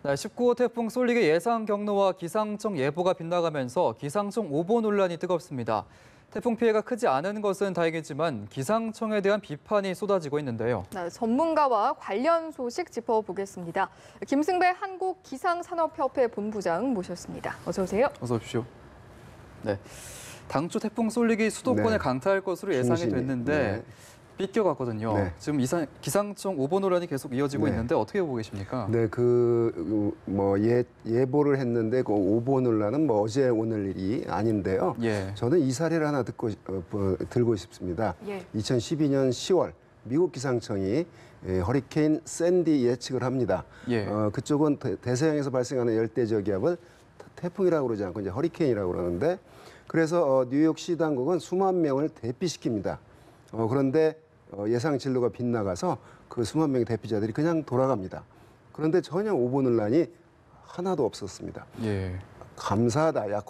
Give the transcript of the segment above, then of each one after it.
네, 19호 태풍 쏠릭의 예상 경로와 기상청 예보가 빗나가면서 기상청 오보 논란이 뜨겁습니다. 태풍 피해가 크지 않은 것은 다행이지만 기상청에 대한 비판이 쏟아지고 있는데요. 네, 전문가와 관련 소식 짚어보겠습니다. 김승배 한국기상산업협회 본부장 모셨습니다. 어서 오세요. 어서 오십시오. 네, 당초 태풍 쏠릭이 수도권에 강타할 것으로 예상이 됐는데 빗겨갔거든요. 네. 지금 기상청 오보 논란이 계속 이어지고 있는데 어떻게 보고 계십니까? 네, 예보를 했는데 그 오보 논란은 어제 오늘 일이 아닌데요. 저는 이 사례를 하나 들고 싶습니다. 2012년 10월 미국 기상청이 허리케인 샌디 예측을 합니다. 그쪽은 대서양에서 발생하는 열대 저기압을 태풍이라고 그러지 않고 이제 허리케인이라고 그러는데, 그래서 뉴욕시 당국은 수만 명을 대피시킵니다. 그런데 예상 진로가 빗나가서 그 수만 명의 대피자들이 그냥 돌아갑니다. 그런데 전혀 오보 논란이 하나도 없었습니다. 감사하다,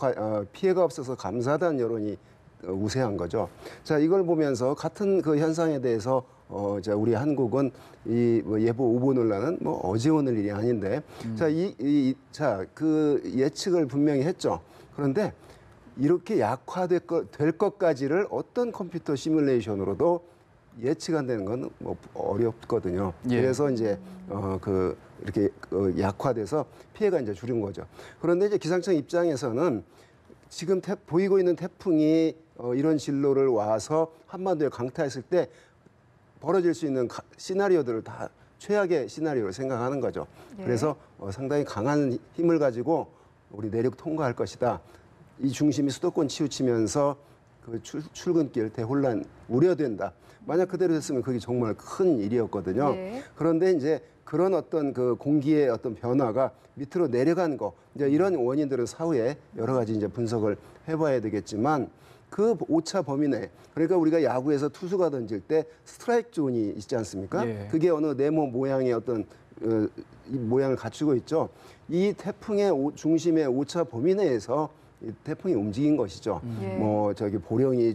피해가 없어서 감사하다는 여론이 우세한 거죠. 자, 이걸 보면서 같은 그 현상에 대해서 우리 한국은 예보 오보 논란은 어제 오늘 일이 아닌데, 그 예측을 분명히 했죠. 그런데 이렇게 약화될 것까지를 어떤 컴퓨터 시뮬레이션으로도 예측 안 되는 건 어렵거든요. 그래서 이제 이렇게 약화돼서 피해가 이제 줄은 거죠. 그런데 이제 기상청 입장에서는 지금 보이고 있는 태풍이 이런 진로를 와서 한반도에 강타했을 때 벌어질 수 있는 시나리오들을 다 최악의 시나리오를 생각하는 거죠. 그래서 상당히 강한 힘을 가지고 우리 내륙 통과할 것이다. 이 중심이 수도권 치우치면서 그 출근길 대혼란 우려된다. 만약 그대로 됐으면 그게 정말 큰 일이었거든요. 그런데 이제 그런 어떤 그 공기의 어떤 변화가 밑으로 내려간 거, 이제 이런 원인들은 사후에 여러 가지 이제 분석을 해봐야 되겠지만, 그 오차 범위 내, 그러니까 우리가 야구에서 투수가 던질 때 스트라이크 존이 있지 않습니까? 그게 어느 네모 모양의 어떤 이 모양을 갖추고 있죠. 이 태풍의 중심의 오차 범위 내에서 태풍이 움직인 것이죠. 보령이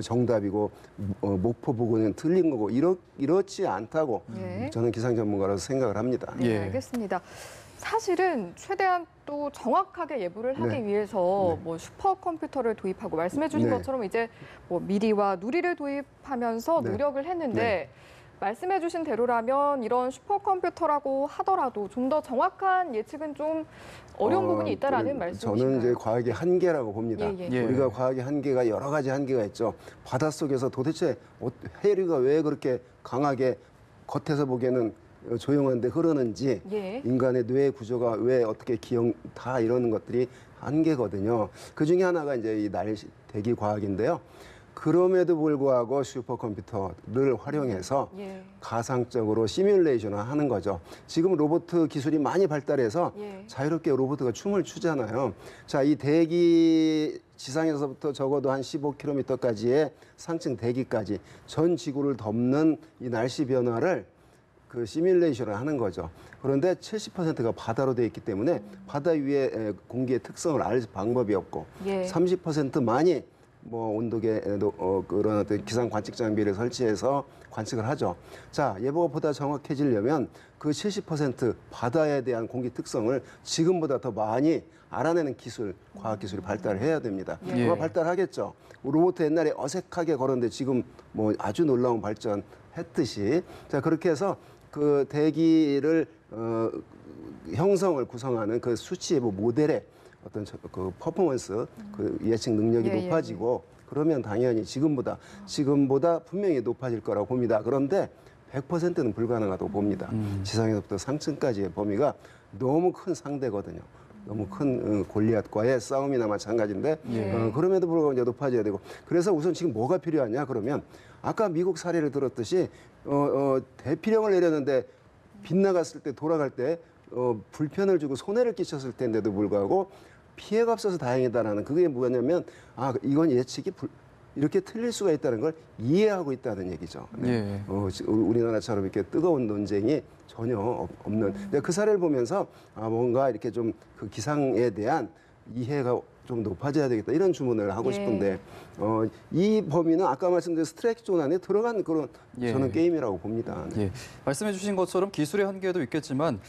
정답이고 목포 부근은 틀린 거고 이렇지 않다고 저는 기상 전문가로서 생각을 합니다. 알겠습니다. 사실은 최대한 또 정확하게 예보를 하기 위해서 슈퍼컴퓨터를 도입하고 말씀해주신 것처럼 이제 미리와 누리를 도입하면서 노력을 했는데. 말씀해주신 대로라면 이런 슈퍼컴퓨터라고 하더라도 좀 더 정확한 예측은 좀 어려운 부분이 있다라는 말씀이신가요? 저는 이제 과학의 한계라고 봅니다. 우리가 과학의 한계가 여러 가지 한계가 있죠. 바닷속에서 도대체 해류가 왜 그렇게 강하게 겉에서 보기에는 조용한데 흐르는지, 인간의 뇌 구조가 왜 어떻게 다 이러는 것들이 한계거든요. 그 중에 하나가 이제 이 대기 과학인데요. 그럼에도 불구하고 슈퍼컴퓨터를 활용해서 가상적으로 시뮬레이션을 하는 거죠. 지금 로봇 기술이 많이 발달해서 자유롭게 로봇가 춤을 추잖아요. 자, 이 대기 지상에서부터 적어도 한 15km까지의 상층 대기까지 전 지구를 덮는 이 날씨 변화를 그 시뮬레이션을 하는 거죠. 그런데 70%가 바다로 되어 있기 때문에 바다 위에 공기의 특성을 알 방법이 없고 30%만이 온도계 그런 어떤 기상 관측 장비를 설치해서 관측을 하죠. 자, 예보가 보다 정확해지려면 그 70% 바다에 대한 공기 특성을 지금보다 더 많이 알아내는 기술, 과학 기술이 발달해야 됩니다. 그거 발달하겠죠. 로봇 옛날에 어색하게 걸었는데 지금 아주 놀라운 발전했듯이, 자, 그렇게 해서 그 대기를 형성을 구성하는 그 수치 예보 모델의 어떤 그 퍼포먼스, 그 예측 능력이 높아지고, 그러면 당연히 지금보다 분명히 높아질 거라고 봅니다. 그런데 100%는 불가능하다고 봅니다. 지상에서부터 상층까지의 범위가 너무 큰 상대거든요. 너무 큰 골리앗과의 싸움이나 마찬가지인데, 그럼에도 불구하고 이제 높아져야 되고, 그래서 우선 지금 뭐가 필요하냐 그러면, 아까 미국 사례를 들었듯이 대피령을 내렸는데 빗나갔을 때 돌아갈 때 불편을 주고 손해를 끼쳤을 텐데도 불구하고 피해가 없어서 다행이다라는, 그게 뭐냐면 이건 예측이 이렇게 틀릴 수가 있다는 걸 이해하고 있다는 얘기죠. 우리나라처럼 이렇게 뜨거운 논쟁이 전혀 없는, 그 사례를 보면서 뭔가 이렇게 좀 그 기상에 대한 이해가 좀 높아져야 되겠다, 이런 주문을 하고 싶은데, 이 범위는 아까 말씀드린 스트라이크 존 안에 들어간 그런 저는 게임이라고 봅니다. 말씀해 주신 것처럼 기술의 한계도 있겠지만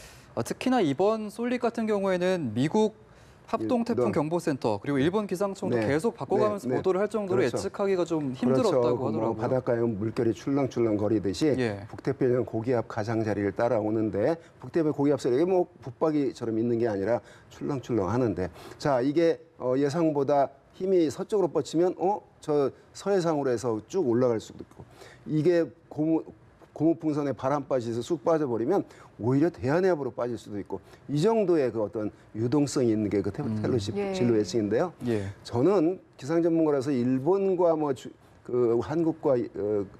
특히나 이번 솔릭 같은 경우에는 미국 합동태풍경보센터 그리고 일본 기상청도 네. 계속 바꿔가면서 네. 보도를 할 정도로 그렇죠. 예측하기가 좀 힘들었다고 그렇죠. 하더라고요. 바닷가에 물결이 출렁출렁 거리듯이 예. 북태평양 고기압 가장자리를 따라오는데 북태평양 고기압 세력이 뭐 북박이처럼 있는 게 아니라 출렁출렁 하는데 자 이게 예상보다 힘이 서쪽으로 뻗치면 저 서해상으로 해서 쭉 올라갈 수도 있고 이게 고무풍선에 바람 빠져서 쑥 빠져버리면 오히려 대한해협으로 빠질 수도 있고 이 정도의 그 어떤 유동성이 있는 게 그 텔로십 예. 진로 예측인데요. 예. 저는 기상 전문가라서 일본과 그 한국과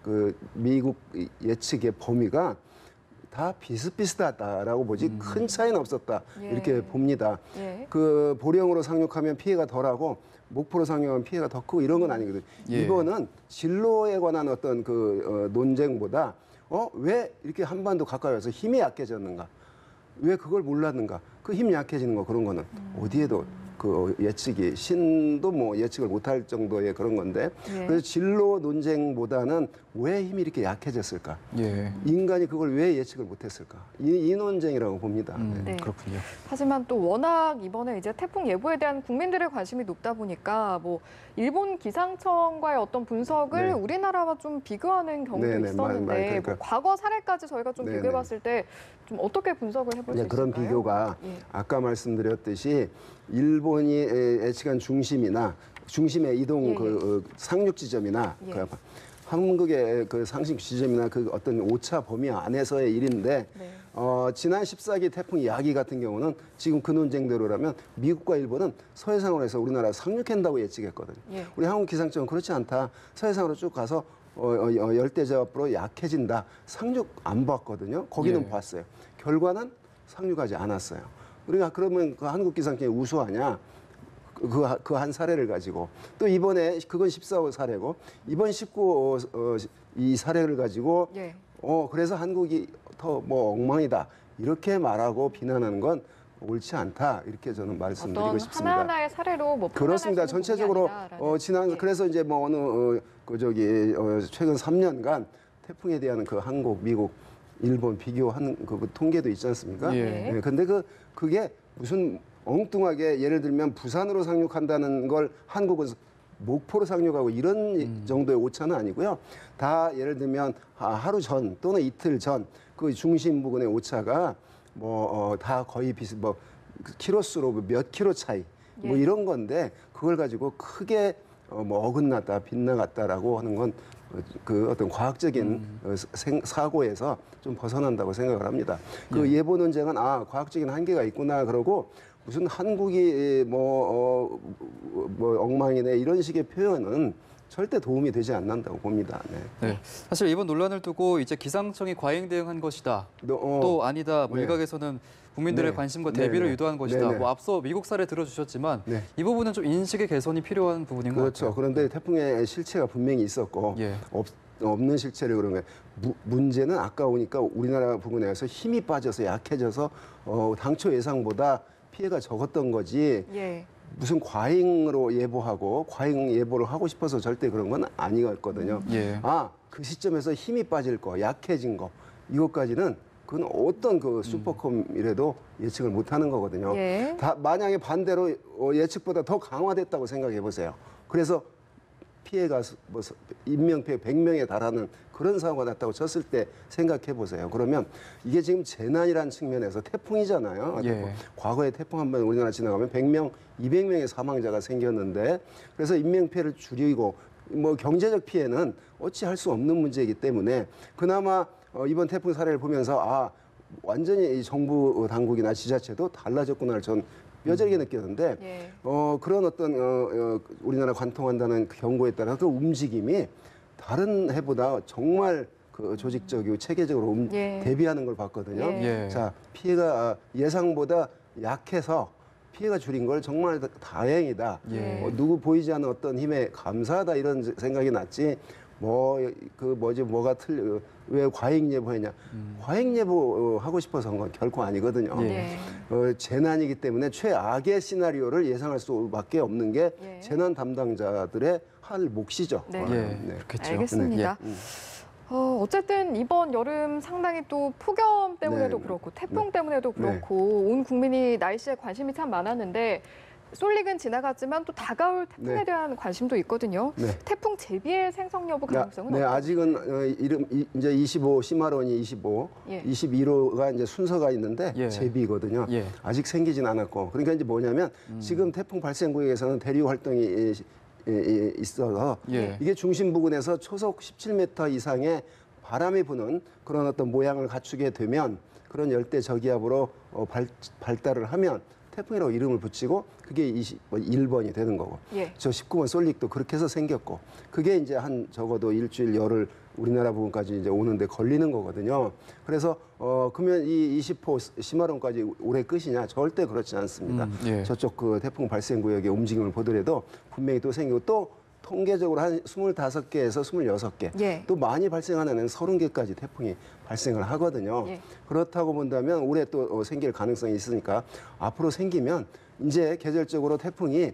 그 미국 예측의 범위가 다 비슷비슷하다라고 보지 큰 차이는 없었다 예. 이렇게 봅니다. 예. 그 보령으로 상륙하면 피해가 덜하고 목포로 상륙하면 피해가 더 크고 이런 건 아니거든요. 예. 이번은 진로에 관한 어떤 그 논쟁보다 왜 이렇게 한반도 가까이 와서 힘이 약해졌는가? 왜 그걸 몰랐는가? 그 힘 약해지는 거 그런 거는 어디에도 그 예측이 신도 뭐 예측을 못할 정도의 그런 건데 예. 그래서 진로 논쟁보다는 왜 힘이 이렇게 약해졌을까? 예. 인간이 그걸 왜 예측을 못했을까? 이 논쟁이라고 봅니다. 네. 그렇군요. 하지만 또 워낙 이번에 이제 태풍 예보에 대한 국민들의 관심이 높다 보니까 뭐 일본 기상청과의 어떤 분석을 네. 우리나라와 좀 비교하는 경우도 네, 네, 있었는데 그러니까. 뭐 과거 사례까지 저희가 좀 네, 비교해봤을 때 좀 어떻게 분석을 해볼 수 네, 있을까요? 그런 비교가 예. 아까 말씀드렸듯이 일본이 예측한 중심의 이동 예, 예. 그 상륙 지점이나 예. 그 한국의 그 상륙 지점이나 그 어떤 오차 범위 안에서의 일인데 네. 지난 14기 태풍 야기 같은 경우는 지금 그 논쟁대로라면 미국과 일본은 서해상으로 해서 우리나라 상륙한다고 예측했거든요. 예. 우리 한국 기상청은 그렇지 않다. 서해상으로 쭉 가서 열대저압으로 약해진다. 상륙 안 봤거든요. 거기는 예. 봤어요. 결과는 상륙하지 않았어요. 우리가 그러면 그 한국 기상청이 우수하냐? 그 한 사례를 가지고 또 이번에 그건 14호 사례고 이번 19호 이 사례를 가지고 예. 그래서 한국이 더 뭐 엉망이다 이렇게 말하고 비난하는 건 옳지 않다 이렇게 저는 말씀드리고 어떤 싶습니다. 하나하나의 사례로 뭐 그렇습니다. 판단하시는 전체적으로 부분이 아니다라는. 지난 예. 그래서 이제 뭐 어느 최근 3년간 태풍에 대한 그 한국, 미국, 일본 비교한 그 통계도 있지 않습니까? 예. 근데 그게 무슨 엉뚱하게 예를 들면 부산으로 상륙한다는 걸 한국은 목포로 상륙하고 이런 정도의 오차는 아니고요. 다 예를 들면 하루 전 또는 이틀 전 그 중심 부근의 오차가 다 거의 뭐 키로수로 몇 킬로 차이 뭐 예. 이런 건데 그걸 가지고 크게 뭐 어긋났다 빗나갔다라고 하는 건 그 어떤 과학적인 사고에서 좀 벗어난다고 생각을 합니다. 그 예보 논쟁은 과학적인 한계가 있구나 그러고 무슨 한국이 뭐 엉망이네 이런 식의 표현은 절대 도움이 되지 않는다고 봅니다. 네. 네. 사실 이번 논란을 두고 이제 기상청이 과잉 대응한 것이다. 또 아니다. 뭐 네. 일각에서는 국민들의 네. 관심과 네, 대비를 네. 유도한 것이다. 네, 네. 뭐 앞서 미국 사례 들어주셨지만 네. 이 부분은 좀 인식의 개선이 필요한 부분인 것 그렇죠. 같아요. 그런데 태풍의 실체가 분명히 있었고 예. 없는 실체를 그런 거예요. 문제는 아까 오니까 우리나라 부근에서 힘이 빠져서 약해져서 당초 예상보다 피해가 적었던 거지. 예. 무슨 과잉으로 예보하고 과잉 예보를 하고 싶어서 절대 그런 건 아니었거든요. 예. 그 시점에서 힘이 빠질 거, 약해진 거 이것까지는 그건 어떤 그 슈퍼컴이라도 예측을 못하는 거거든요. 예. 만약에 반대로 예측보다 더 강화됐다고 생각해 보세요. 그래서 피해가 뭐 인명피해 100명에 달하는 그런 사고가 났다고 쳤을 때 생각해 보세요. 그러면 이게 지금 재난이라는 측면에서 태풍이잖아요. 예. 과거에 태풍 한 번 우리나라 지나가면 100명, 200명의 사망자가 생겼는데 그래서 인명피해를 줄이고 뭐 경제적 피해는 어찌 할 수 없는 문제이기 때문에 그나마 이번 태풍 사례를 보면서 완전히 이 정부 당국이나 지자체도 달라졌구나를 전 뼈저리게 느꼈는데 예. 그런 어떤 우리나라 관통한다는 그 경고에 따라 그 움직임이 다른 해보다 정말 그 조직적이고 체계적으로 예. 대비하는 걸 봤거든요. 예. 예. 자, 피해가 예상보다 약해서 피해가 줄인 걸 정말 다행이다. 예. 누구 보이지 않는 어떤 힘에 감사하다 이런 생각이 났지. 왜 과잉 예보했냐? 과잉 예보 하고 싶어서 한 건 결코 아니거든요. 네. 재난이기 때문에 최악의 시나리오를 예상할 수밖에 없는 게 예. 재난 담당자들의 할 몫이죠. 네. 예. 그렇겠죠. 알겠습니다. 예. 어쨌든 이번 여름 상당히 또 폭염 때문에도 네. 그렇고 태풍 때문에도 그렇고 온 국민이 날씨에 관심이 참 많았는데 솔릭은 지나갔지만 또 다가올 태풍에 네. 대한 관심도 있거든요. 네. 태풍 제비의 생성 여부 가능성은 네, 어떤가요? 아직은 이제 25 시마론이 25, 예. 21호가 이제 순서가 있는데 예. 제비거든요. 예. 아직 생기진 않았고 그러니까 이제 뭐냐면 지금 태풍 발생 구역에서는 대류 활동이 있어서 예. 이게 중심 부근에서 초속 17m 이상의 바람이 부는 그런 어떤 모양을 갖추게 되면 그런 열대 저기압으로 발달을 하면 태풍이라고 이름을 붙이고 그게 1번이 되는 거고 예. 저 19번 솔릭도 그렇게 해서 생겼고 그게 이제 한 적어도 일주일 열흘 우리나라 부분까지 이제 오는데 걸리는 거거든요. 그래서 그러면 이 20호 시마론까지 올해 끝이냐? 절대 그렇지 않습니다. 예. 저쪽 그 태풍 발생 구역의 움직임을 보더라도 분명히 또 생기고 또 통계적으로 한 25개에서 26개 예. 또 많이 발생하는 애는 30개까지 태풍이 발생을 하거든요. 예. 그렇다고 본다면 올해 또 생길 가능성이 있으니까 앞으로 생기면 이제 계절적으로 태풍이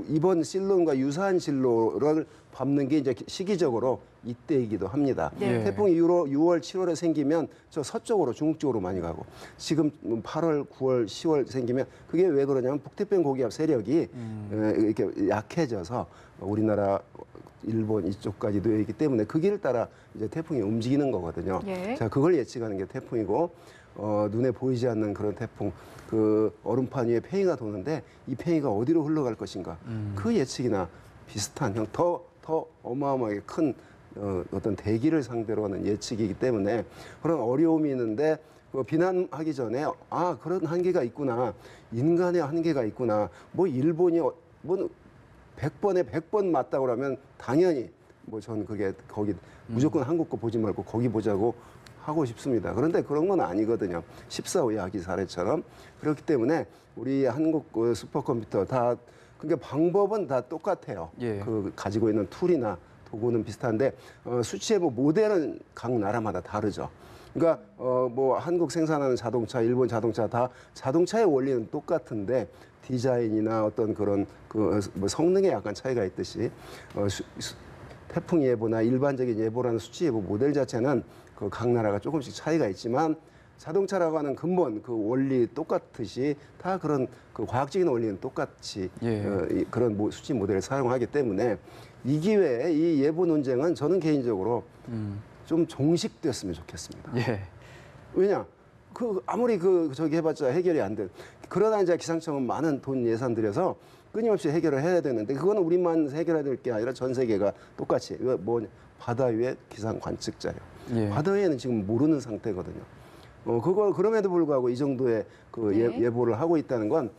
이번 실론과 유사한 실로를 밟는 게 이제 시기적으로 이때이기도 합니다. 네. 태풍이 6월, 7월에 생기면 저 서쪽으로 중국 쪽으로 많이 가고 지금 8월, 9월, 10월 생기면 그게 왜 그러냐면 북태평양 고기압 세력이 이렇게 약해져서 우리나라 일본 이쪽까지 놓여 있기 때문에 그 길을 따라 이제 태풍이 움직이는 거거든요. 예. 자, 그걸 예측하는 게 태풍이고 눈에 보이지 않는 그런 태풍, 그 얼음판 위에 팽이가 도는데 이 팽이가 어디로 흘러갈 것인가 그 예측이나 비슷한 더 어마어마하게 큰 어떤 대기를 상대로 하는 예측이기 때문에 그런 어려움이 있는데 비난하기 전에 그런 한계가 있구나, 인간의 한계가 있구나, 뭐 일본이 뭐 100번에 100번 맞다고 하면 당연히 뭐 저는 그게 거기 무조건 한국 거 보지 말고 거기 보자고 하고 싶습니다. 그런데 그런 건 아니거든요. 14호 야기 사례처럼. 그렇기 때문에 우리 한국 슈퍼컴퓨터 다 그러니까 방법은 다 똑같아요. 예. 그 가지고 있는 툴이나 도구는 비슷한데 수치의 모델은 각 나라마다 다르죠. 그러니까 뭐 한국 생산하는 자동차, 일본 자동차 다 자동차의 원리는 똑같은데 디자인이나 어떤 그런 뭐 성능에 약간 차이가 있듯이 태풍 예보나 일반적인 예보라는 수치 예보 모델 자체는 그 각 나라가 조금씩 차이가 있지만 자동차라고 하는 근본 그 원리 똑같듯이 다 그런 그 과학적인 원리는 똑같이 예. 그런 수치 모델을 사용하기 때문에 이 기회에 이 예보 논쟁은 저는 개인적으로 좀 종식됐으면 좋겠습니다. 예. 왜냐? 아무리 저기 해봤자 해결이 안 돼. 그러다 이제 기상청은 많은 돈 예산 들여서 끊임없이 해결을 해야 되는데 그거는 우리만 해결해야 될 게 아니라 전 세계가 똑같이 바다 위에 기상 관측자요. 예. 바다 위에는 지금 모르는 상태거든요. 그럼에도 불구하고 이 정도의 예보를 하고 있다는 건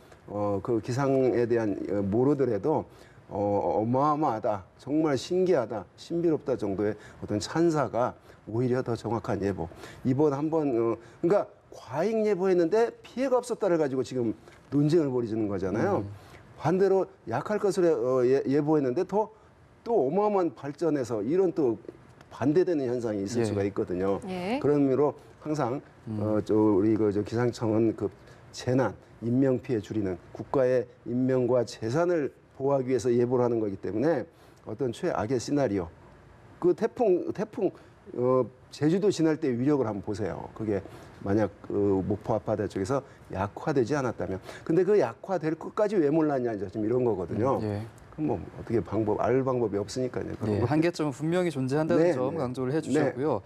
그 기상에 대한 모르더라도 어마어마하다, 정말 신기하다, 신비롭다 정도의 어떤 찬사가 오히려 더 정확한 예보. 이번 한번 그러니까 과잉 예보했는데 피해가 없었다를 가지고 지금 논쟁을 벌이는 거잖아요. 반대로 약할 것으로 예보했는데 또 어마어마한 발전해서 이런 또 반대되는 현상이 있을 예. 수가 있거든요. 예. 그런 의미로 항상 우리 기상청은 그 재난, 인명 피해 줄이는 국가의 인명과 재산을 보호하기 위해서 예보를 하는 거기 때문에 어떤 최악의 시나리오, 그 태풍 제주도 지날 때 위력을 한번 보세요. 그게 만약 목포 앞바다 쪽에서 약화되지 않았다면, 근데 그 약화될 것까지 왜 몰랐냐 이제 지금 이런 거거든요. 예. 그럼 뭐 어떻게 알 방법이 없으니까요. 네, 한계점은 분명히 존재한다는 네, 점 네. 강조를 해주셨고요.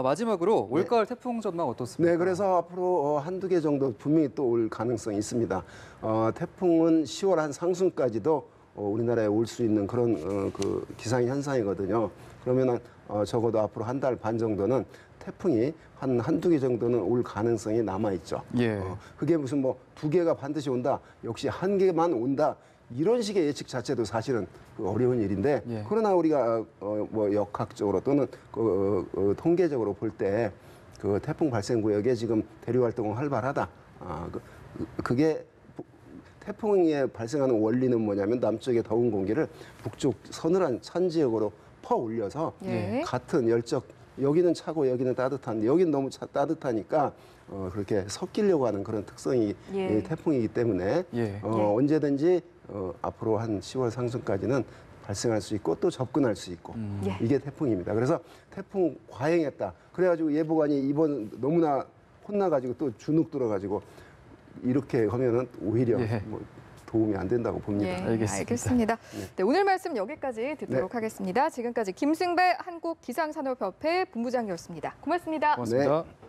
마지막으로 올가을 태풍 전망 어떻습니까? 네, 그래서 앞으로 한두 개 정도 분명히 또 올 가능성이 있습니다. 태풍은 10월 한 상순까지도 우리나라에 올 수 있는 그런 그 기상 현상이거든요. 그러면 적어도 앞으로 한 달 반 정도는 태풍이 한두 개 정도는 올 가능성이 남아 있죠. 예. 그게 무슨 뭐 두 개가 반드시 온다, 역시 한 개만 온다, 이런 식의 예측 자체도 사실은 어려운 일인데, 예. 그러나 우리가 뭐 역학적으로 또는 통계적으로 볼 때 그 태풍 발생 구역에 지금 대류 활동은 활발하다. 그게 태풍에 발생하는 원리는 뭐냐면 남쪽의 더운 공기를 북쪽 서늘한 찬 지역으로 퍼 올려서 예. 같은 열적, 여기는 차고 여기는 따뜻한데 여기는 너무 따뜻하니까 그렇게 섞이려고 하는 그런 특성이 예. 태풍이기 때문에 예. 언제든지 앞으로 한 10월 상순까지는 발생할 수 있고 또 접근할 수 있고 예. 이게 태풍입니다. 그래서 태풍 과행했다. 그래가지고 예보관이 이번 너무나 혼나가지고 또 주눅 들어가지고 이렇게 하면은 오히려 예. 뭐 도움이 안 된다고 봅니다. 예, 알겠습니다. 네, 오늘 말씀 여기까지 듣도록 하겠습니다. 지금까지 김승배 한국기상산업협회 본부장이었습니다. 고맙습니다. 고맙습니다. 네.